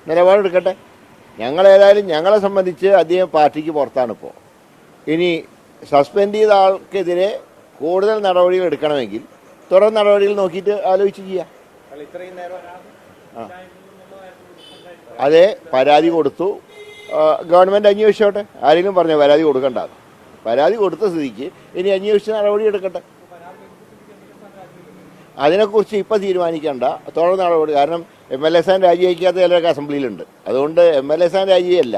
നിലപാടെടുക്കട്ടെ. ഞങ്ങളേതായാലും ഞങ്ങളെ സംബന്ധിച്ച് അദ്ദേഹം പാർട്ടിക്ക് പുറത്താണിപ്പോൾ. ഇനി സസ്പെൻഡ് ചെയ്ത ആൾക്കെതിരെ കൂടുതൽ നടപടികൾ എടുക്കണമെങ്കിൽ തുടർ നടപടികൾ നോക്കിയിട്ട് ആലോചിച്ച് ചെയ്യാം. അതെ, പരാതി കൊടുത്തു, ഗവൺമെൻറ് അന്വേഷിച്ചോട്ടെ. ആരെങ്കിലും പറഞ്ഞോ പരാതി കൊടുക്കണ്ട? പരാതി കൊടുത്ത സ്ഥിതിക്ക് ഇനി അന്വേഷിച്ച് നടപടി എടുക്കട്ടെ. അതിനെക്കുറിച്ച് ഇപ്പം തീരുമാനിക്കേണ്ട, തുടർ നടപടി. കാരണം MLA സ്ഥാനം രാജിവെക്കാത്ത ചിലരൊക്കെ അസംബ്ലിയിലുണ്ട്. അതുകൊണ്ട് MLA സ്ഥാനം രാജിയല്ല,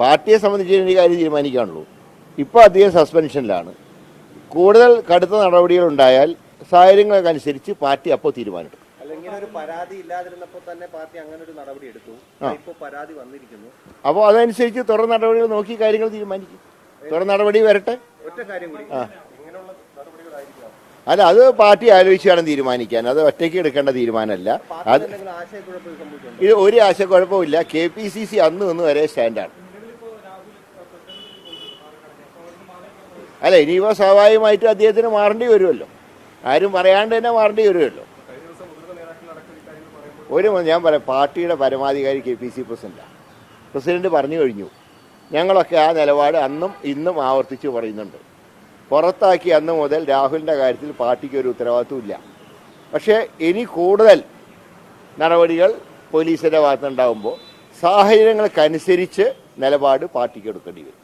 പാർട്ടിയെ സംബന്ധിച്ച് ഈ കാര്യം തീരുമാനിക്കാനുള്ളൂ. ഇപ്പോൾ അദ്ദേഹം സസ്പെൻഷനിലാണ്. കൂടുതൽ കടുത്ത നടപടികൾ ഉണ്ടായാൽ സാഹചര്യങ്ങൾക്കനുസരിച്ച് പാർട്ടി അപ്പോൾ തീരുമാനമെടുക്കും. അപ്പോൾ അതനുസരിച്ച് തുടർ നടപടികൾ നോക്കി കാര്യങ്ങൾ തീരുമാനിക്കും. തുടർ നടപടി വരട്ടെ. അല്ല, അത് പാർട്ടി ആലോചിച്ച് വേണം തീരുമാനിക്കാൻ. അത് ഒറ്റയ്ക്ക് എടുക്കേണ്ട തീരുമാനമല്ല. അത് ഇത് ഒരു ആശയക്കുഴപ്പമില്ല. KPCC അന്ന് വരെ സ്റ്റാൻഡാണ്. അല്ല, ഇനിയിപ്പോൾ സ്വാഭാവികമായിട്ട് അദ്ദേഹത്തിന് മാറേണ്ടി വരുമല്ലോ. ആരും പറയാണ്ട് തന്നെ മാറേണ്ടി വരുമല്ലോ. ഞാൻ പറയാം, പാർട്ടിയുടെ പരമാധികാരി KPCC പ്രസിഡന്റാണ്. പ്രസിഡന്റ് പറഞ്ഞു കഴിഞ്ഞു. ഞങ്ങളൊക്കെ ആ നിലപാട് അന്നും ഇന്നും ആവർത്തിച്ച് പറയുന്നുണ്ട്. പുറത്താക്കി അന്ന് മുതൽ രാഹുലിൻ്റെ കാര്യത്തിൽ പാർട്ടിക്ക് ഒരു ഉത്തരവാദിത്വമില്ല. പക്ഷേ ഇനി കൂടുതൽ നടപടികൾ പോലീസിൻ്റെ ഭാഗത്തുനിന്നുണ്ടാകുമ്പോൾ സാഹചര്യങ്ങൾക്കനുസരിച്ച് നിലപാട് പാർട്ടിക്ക് എടുക്കേണ്ടി വരും.